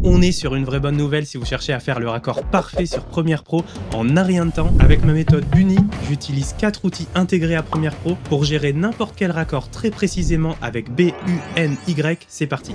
On est sur une vraie bonne nouvelle si vous cherchez à faire le raccord parfait sur Premiere Pro en un rien de temps. Avec ma méthode Bunny, j'utilise 4 outils intégrés à Premiere Pro pour gérer n'importe quel raccord très précisément avec B-U-N-Y. C'est parti.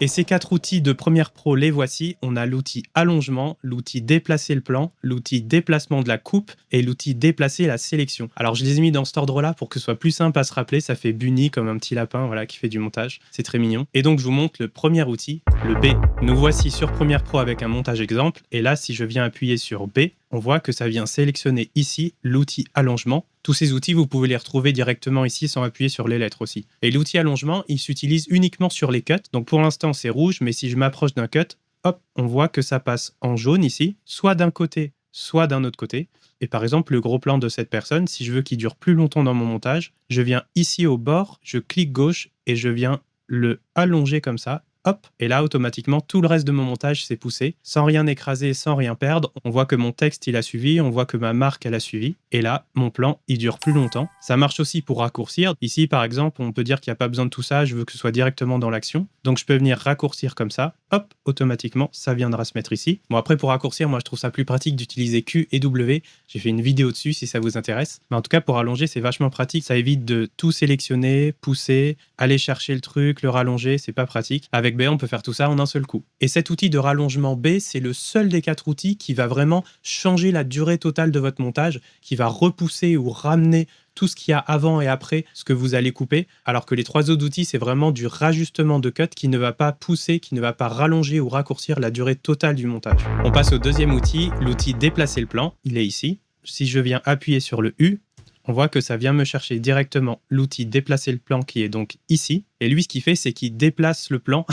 Et ces 4 outils de Premiere Pro, les voici. On a l'outil allongement, l'outil déplacer le plan, l'outil déplacement de la coupe et l'outil déplacer la sélection. Alors je les ai mis dans cet ordre-là pour que ce soit plus simple à se rappeler. Ça fait Bunny comme un petit lapin voilà, qui fait du montage. C'est très mignon. Et donc je vous montre le premier outil, le B. Nous voici sur Premiere Pro avec un montage exemple. Et là, si je viens appuyer sur B, on voit que ça vient sélectionner ici l'outil allongement. Tous ces outils, vous pouvez les retrouver directement ici sans appuyer sur les lettres aussi. Et l'outil allongement, il s'utilise uniquement sur les cuts. Donc pour l'instant, c'est rouge, mais si je m'approche d'un cut, hop, on voit que ça passe en jaune ici, soit d'un côté, soit d'un autre côté. Et par exemple, le gros plan de cette personne, si je veux qu'il dure plus longtemps dans mon montage, je viens ici au bord, je clique gauche et je viens le allonger comme ça. Hop, et là, automatiquement, tout le reste de mon montage s'est poussé, sans rien écraser, sans rien perdre. On voit que mon texte, il a suivi, on voit que ma marque, elle a suivi. Et là, mon plan, il dure plus longtemps. Ça marche aussi pour raccourcir. Ici, par exemple, on peut dire qu'il n'y a pas besoin de tout ça, je veux que ce soit directement dans l'action. Donc, je peux venir raccourcir comme ça. Hop, automatiquement, ça viendra se mettre ici. Bon, après, pour raccourcir, moi, je trouve ça plus pratique d'utiliser Q et W. J'ai fait une vidéo dessus si ça vous intéresse. Mais en tout cas, pour allonger, c'est vachement pratique. Ça évite de tout sélectionner, pousser, aller chercher le truc, le rallonger. C'est pas pratique. Avec B, on peut faire tout ça en un seul coup. Et cet outil de rallongement B, c'est le seul des 4 outils qui va vraiment changer la durée totale de votre montage, qui va repousser ou ramener tout ce qu'il y a avant et après ce que vous allez couper, alors que les 3 autres outils, c'est vraiment du rajustement de cut qui ne va pas pousser, qui ne va pas rallonger ou raccourcir la durée totale du montage. On passe au deuxième outil, l'outil déplacer le plan. Il est ici. Si je viens appuyer sur le U, on voit que ça vient me chercher directement l'outil déplacer le plan qui est donc ici. Et lui, ce qu'il fait, c'est qu'il déplace le plan.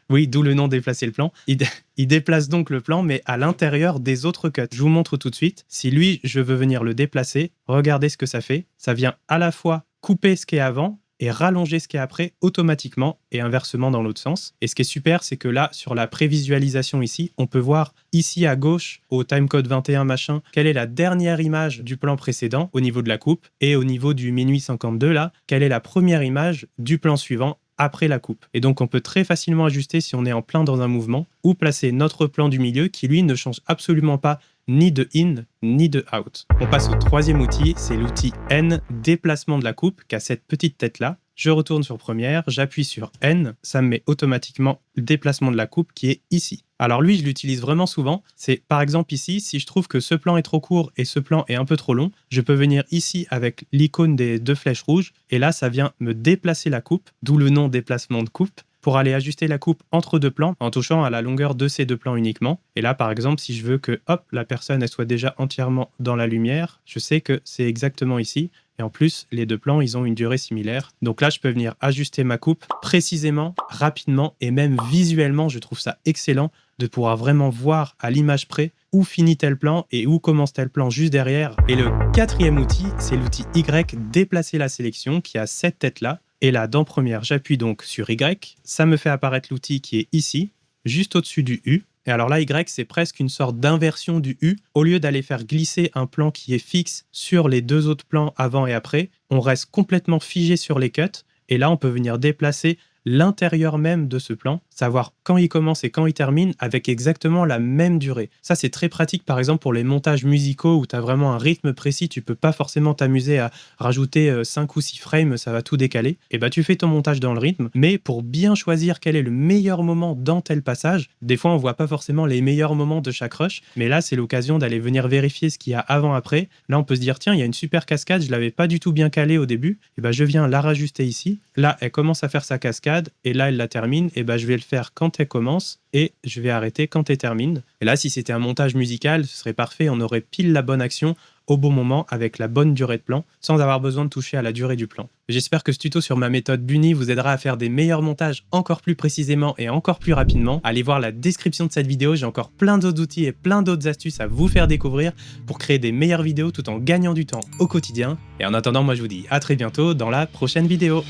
Oui, d'où le nom déplacer le plan. Il déplace donc le plan, mais à l'intérieur des autres cuts. Je vous montre tout de suite. Si lui, je veux venir le déplacer, regardez ce que ça fait. Ça vient à la fois couper ce qui est avant et rallonger ce qui est après automatiquement et inversement dans l'autre sens. Et ce qui est super, c'est que là, sur la prévisualisation ici, on peut voir ici à gauche, au timecode 21 machin, quelle est la dernière image du plan précédent au niveau de la coupe et au niveau du minuit 52 là, quelle est la première image du plan suivant après la coupe. Et donc, on peut très facilement ajuster si on est en plein dans un mouvement ou placer notre plan du milieu qui, lui, ne change absolument pas ni de in, ni de out. On passe au troisième outil, c'est l'outil N, déplacement de la coupe, qui a cette petite tête-là. Je retourne sur Première, j'appuie sur N, ça me met automatiquement le déplacement de la coupe qui est ici. Alors lui, je l'utilise vraiment souvent. C'est par exemple ici, si je trouve que ce plan est trop court et ce plan est un peu trop long, je peux venir ici avec l'icône des 2 flèches rouges et là, ça vient me déplacer la coupe, d'où le nom déplacement de coupe, pour aller ajuster la coupe entre 2 plans en touchant à la longueur de ces 2 plans uniquement. Et là, par exemple, si je veux que hop, la personne elle soit déjà entièrement dans la lumière, je sais que c'est exactement ici. Et en plus, les 2 plans, ils ont une durée similaire. Donc là, je peux venir ajuster ma coupe précisément, rapidement et même visuellement. Je trouve ça excellent de pouvoir vraiment voir à l'image près où finit tel plan et où commence tel plan juste derrière. Et le 4e outil, c'est l'outil Y, déplacer la sélection, qui a cette tête-là. Et là, dans Première, j'appuie donc sur Y. Ça me fait apparaître l'outil qui est ici, juste au-dessus du U. Et alors là, Y, c'est presque une sorte d'inversion du U. Au lieu d'aller faire glisser un plan qui est fixe sur les 2 autres plans avant et après, on reste complètement figé sur les cuts. Et là, on peut venir déplacer l'intérieur même de ce plan, savoir quand il commence et quand il termine avec exactement la même durée. Ça, c'est très pratique, par exemple, pour les montages musicaux où tu as vraiment un rythme précis, tu peux pas forcément t'amuser à rajouter 5 ou 6 frames, ça va tout décaler. Et bah, tu fais ton montage dans le rythme, mais pour bien choisir quel est le meilleur moment dans tel passage, des fois, on voit pas forcément les meilleurs moments de chaque rush, mais là, c'est l'occasion d'aller venir vérifier ce qu'il y a avant-après. Là, on peut se dire, tiens, il y a une super cascade, je l'avais pas du tout bien calée au début, et bah, je viens la rajuster ici. Là, elle commence à faire sa cascade, et là elle la termine, et ben je vais le faire quand elle commence et je vais arrêter quand elle termine. Et là, si c'était un montage musical, ce serait parfait, on aurait pile la bonne action au bon moment avec la bonne durée de plan sans avoir besoin de toucher à la durée du plan. J'espère que ce tuto sur ma méthode Bunny vous aidera à faire des meilleurs montages encore plus précisément et encore plus rapidement. Allez voir la description de cette vidéo, j'ai encore plein d'autres outils et plein d'autres astuces à vous faire découvrir pour créer des meilleures vidéos tout en gagnant du temps au quotidien. Et en attendant, moi je vous dis à très bientôt dans la prochaine vidéo.